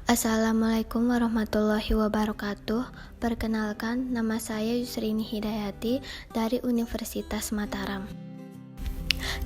Assalamualaikum warahmatullahi wabarakatuh. Perkenalkan, nama saya Yusrini Hidayati dari Universitas Mataram.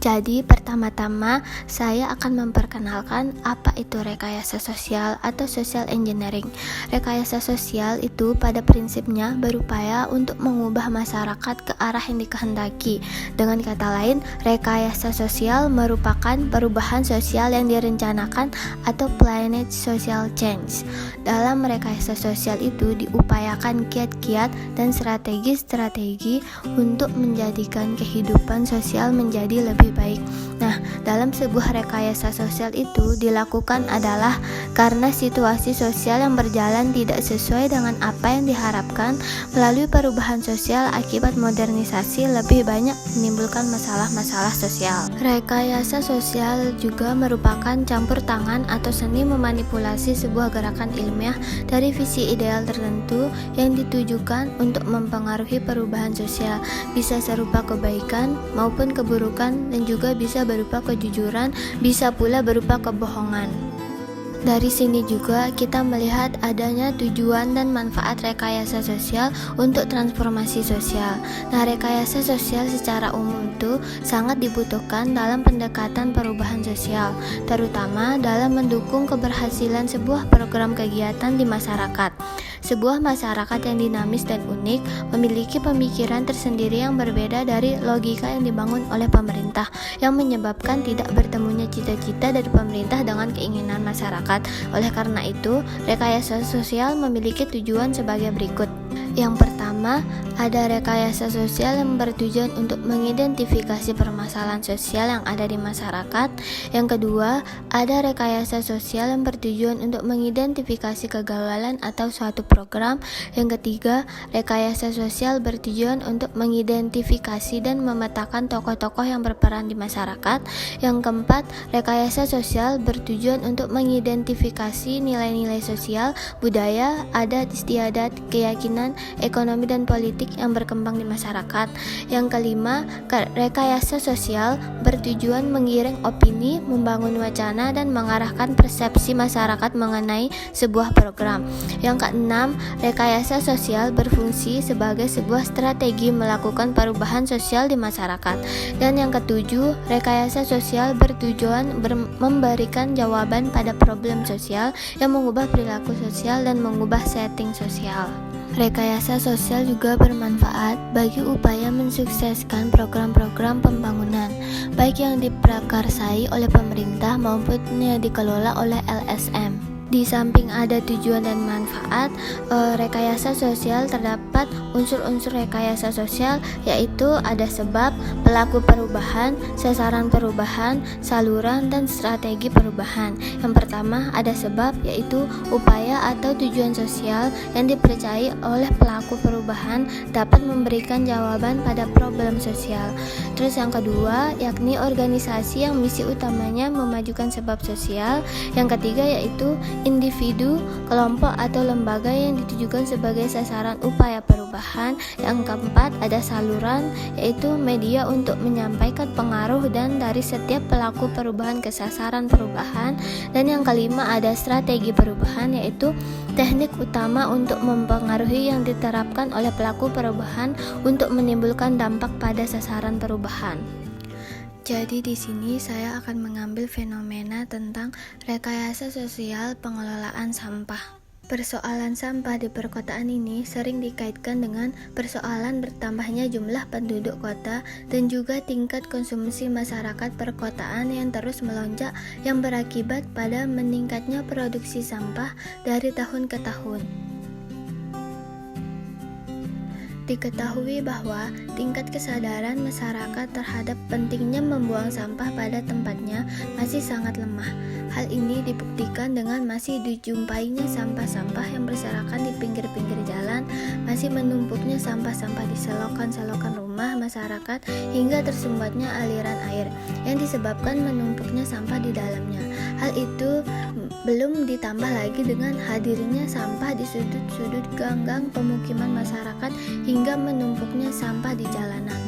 Jadi, pertama-tama saya akan memperkenalkan apa itu rekayasa sosial atau social engineering. Rekayasa sosial itu pada prinsipnya berupaya untuk mengubah masyarakat ke arah yang dikehendaki. Dengan kata lain, rekayasa sosial merupakan perubahan sosial yang direncanakan atau planned social change. Dalam rekayasa sosial itu diupayakan kiat-kiat dan strategi-strategi untuk menjadikan kehidupan sosial menjadi lebih baik. Nah, dalam sebuah rekayasa sosial itu dilakukan adalah karena situasi sosial yang berjalan tidak sesuai dengan apa yang diharapkan. Melalui perubahan sosial akibat modernisasi lebih banyak menimbulkan masalah-masalah sosial. Rekayasa sosial juga merupakan campur tangan atau seni memanipulasi sebuah gerakan ilmiah dari visi ideal tertentu yang ditujukan untuk mempengaruhi perubahan sosial, bisa serupa kebaikan maupun keburukan, dan juga bisa berupa kejujuran, bisa pula berupa kebohongan. Dari sini juga kita melihat adanya tujuan dan manfaat rekayasa sosial untuk transformasi sosial. Nah, rekayasa sosial secara umum itu sangat dibutuhkan dalam pendekatan perubahan sosial, terutama dalam mendukung keberhasilan sebuah program kegiatan di masyarakat. Sebuah masyarakat yang dinamis dan unik memiliki pemikiran tersendiri yang berbeda dari logika yang dibangun oleh pemerintah, yang menyebabkan tidak bertemunya cita-cita dari pemerintah dengan keinginan masyarakat. Oleh karena itu, rekayasa sosial memiliki tujuan sebagai berikut. Yang pertama, ada rekayasa sosial yang bertujuan untuk mengidentifikasi permasalahan sosial yang ada di masyarakat. Yang kedua, ada rekayasa sosial yang bertujuan untuk mengidentifikasi kegagalan atau suatu program. Yang ketiga, rekayasa sosial bertujuan untuk mengidentifikasi dan memetakan tokoh-tokoh yang berperan di masyarakat. Yang keempat, rekayasa sosial bertujuan untuk mengidentifikasi nilai-nilai sosial, budaya, adat istiadat, keyakinan, ekonomi dan politik yang berkembang di masyarakat. Yang kelima, rekayasa sosial bertujuan menggiring opini, membangun wacana, dan mengarahkan persepsi masyarakat mengenai sebuah program. Yang keenam, rekayasa sosial berfungsi sebagai sebuah strategi melakukan perubahan sosial di masyarakat. Dan yang ketujuh, rekayasa sosial bertujuan memberikan jawaban pada problem sosial yang mengubah perilaku sosial dan mengubah setting sosial. Rekayasa sosial juga bermanfaat bagi upaya mensukseskan program-program pembangunan, baik yang diprakarsai oleh pemerintah maupun yang dikelola oleh LSM. Di samping ada tujuan dan manfaat, rekayasa sosial terdapat unsur-unsur rekayasa sosial, yaitu ada sebab, pelaku perubahan, sasaran perubahan, saluran, dan strategi perubahan. Yang pertama ada sebab, yaitu upaya atau tujuan sosial yang dipercayai oleh pelaku perubahan dapat memberikan jawaban pada problem sosial. Terus yang kedua, yakni organisasi yang misi utamanya memajukan sebab sosial. Yang ketiga yaitu individu, kelompok, atau lembaga yang ditujukan sebagai sasaran upaya perubahan. Yang keempat ada saluran, yaitu media untuk menyampaikan pengaruh dan dari setiap pelaku perubahan ke sasaran perubahan. Dan yang kelima ada strategi perubahan, yaitu teknik utama untuk mempengaruhi yang diterapkan oleh pelaku perubahan untuk menimbulkan dampak pada sasaran perubahan. Jadi di sini saya akan mengambil fenomena tentang rekayasa sosial pengelolaan sampah. Persoalan sampah di perkotaan ini sering dikaitkan dengan persoalan bertambahnya jumlah penduduk kota dan juga tingkat konsumsi masyarakat perkotaan yang terus melonjak, yang berakibat pada meningkatnya produksi sampah dari tahun ke tahun. Diketahui bahwa tingkat kesadaran masyarakat terhadap pentingnya membuang sampah pada tempatnya masih sangat lemah. Hal ini dibuktikan dengan masih dijumpainya sampah-sampah yang berserakan di pinggir-pinggir jalan, masih menumpuknya sampah-sampah di selokan-selokan rumah masyarakat, hingga tersumbatnya aliran air yang disebabkan menumpuknya sampah di dalamnya. Hal itu belum ditambah lagi dengan hadirnya sampah di sudut-sudut gang-gang pemukiman masyarakat hingga menumpuknya sampah di jalanan.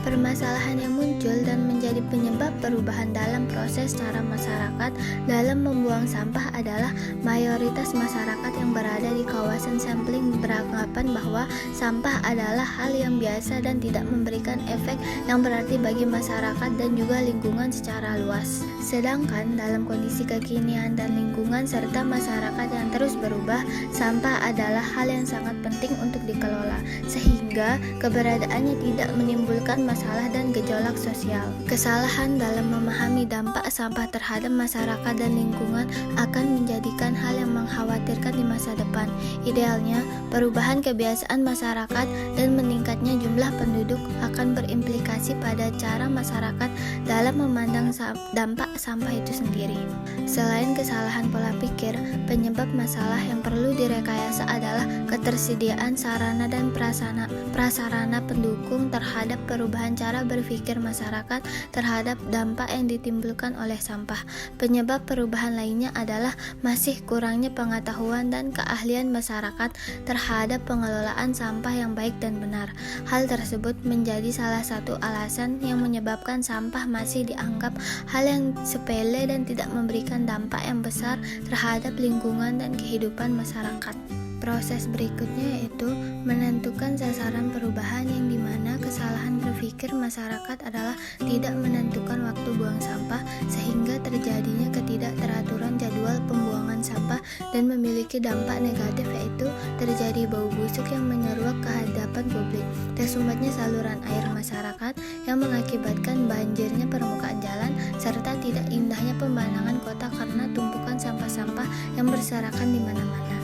Permasalahan yang muncul dan menjadi penyebab perubahan dalam proses cara masyarakat dalam membuang sampah adalah mayoritas masyarakat yang berada di kawasan sampling beranggapan bahwa sampah adalah hal yang biasa dan tidak memberikan efek yang berarti bagi masyarakat dan juga lingkungan secara luas. Sedangkan dalam kondisi kekinian dan lingkungan serta masyarakat yang terus berubah, sampah adalah hal yang sangat penting untuk dikelola, sehingga keberadaannya tidak menimbulkan masalah dan gejolak sosial. Kesalahan dalam memahami dampak sampah terhadap masyarakat dan lingkungan akan menjadikan hal yang mengkhawatirkan di masa depan. Idealnya, perubahan kebiasaan masyarakat dan meningkatnya jumlah penduduk akan berimplikasi pada cara masyarakat dalam memandang dampak sampah itu sendiri. Selain kesalahan pola pikir, penyebab masalah yang perlu direkayasa adalah ketersediaan sarana dan prasarana pendukung terhadap perubahan cara berpikir masyarakat terhadap dampak yang ditimbulkan oleh sampah. Penyebab perubahan lainnya adalah masih kurangnya pengetahuan dan keahlian masyarakat terhadap pengelolaan sampah yang baik dan benar. Hal tersebut menjadi salah satu alasan yang menyebabkan sampah masih dianggap hal yang sepele dan tidak memberikan dampak yang besar terhadap lingkungan dan kehidupan masyarakat. Proses berikutnya yaitu menentukan sasaran perubahan, yang dimana kesalahan berpikir masyarakat adalah tidak menentukan waktu buang sampah sehingga terjadinya ketidakteraturan jadwal pembuangan sampah dan memiliki dampak negatif, yaitu terjadi bau busuk yang menyeruak ke hadapan publik, tersumbatnya saluran air masyarakat yang mengakibatkan banjirnya permukaan jalan, serta tidak indahnya pemandangan kota karena tumpukan sampah-sampah yang berserakan di mana-mana.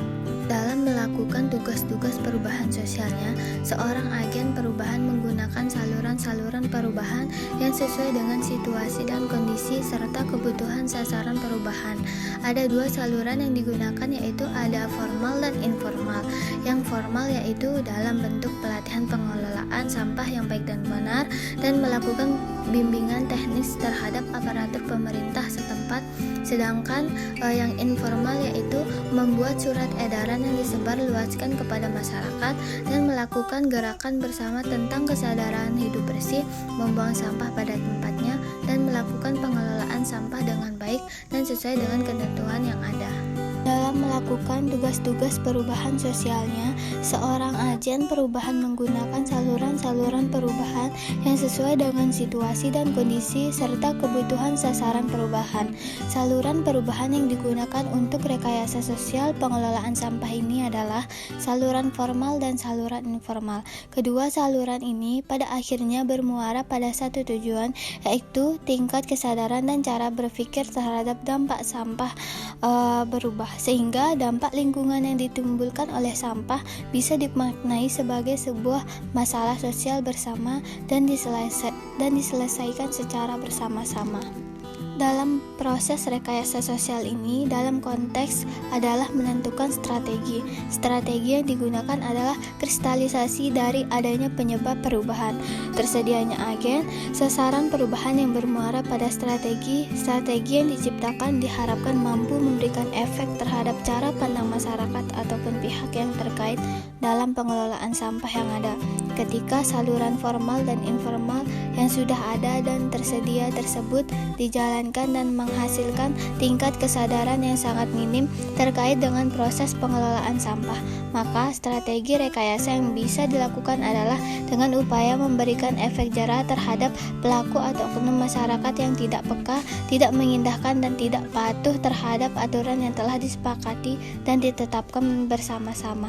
Dalam melakukan tugas-tugas perubahan sosialnya, seorang agen perubahan menggunakan saluran-saluran perubahan yang sesuai dengan situasi dan kondisi serta kebutuhan sasaran perubahan. Ada dua saluran yang digunakan, yaitu ada formal dan informal. Yang formal yaitu dalam bentuk pelatihan pengelolaan sampah yang baik dan benar dan melakukan bimbingan teknis terhadap aparatur pemerintah setempat. Sedangkan yang informal yaitu membuat surat edaran yang disebarluaskan kepada masyarakat dan melakukan gerakan bersama tentang kesadaran hidup bersih, membuang sampah pada tempatnya, dan melakukan pengelolaan sampah dengan baik dan sesuai dengan ketentuan yang ada. Dalam melakukan tugas-tugas perubahan sosialnya, seorang agen perubahan menggunakan saluran-saluran perubahan yang sesuai dengan situasi dan kondisi serta kebutuhan sasaran perubahan. Saluran perubahan yang digunakan untuk rekayasa sosial pengelolaan sampah ini adalah saluran formal dan saluran informal. Kedua saluran ini pada akhirnya bermuara pada satu tujuan, yaitu tingkat kesadaran dan cara berpikir terhadap dampak sampah berubah, sehingga dampak lingkungan yang ditimbulkan oleh sampah bisa dimaknai sebagai sebuah masalah sosial bersama dan diselesaikan secara bersama-sama. Dalam proses rekayasa sosial ini, dalam konteks adalah menentukan strategi. Strategi yang digunakan adalah kristalisasi dari adanya penyebab perubahan, tersedianya agen, sasaran perubahan yang bermuara pada strategi. Strategi yang diciptakan diharapkan mampu memberikan efek terhadap cara pandang masyarakat ataupun pihak yang terkait dalam pengelolaan sampah yang ada. Ketika saluran formal dan informal yang sudah ada dan tersedia tersebut dijalankan dan menghasilkan tingkat kesadaran yang sangat minim terkait dengan proses pengelolaan sampah, maka strategi rekayasa yang bisa dilakukan adalah dengan upaya memberikan efek jera terhadap pelaku atau oknum masyarakat yang tidak peka, tidak mengindahkan dan tidak patuh terhadap aturan yang telah disepakati dan ditetapkan bersama-sama.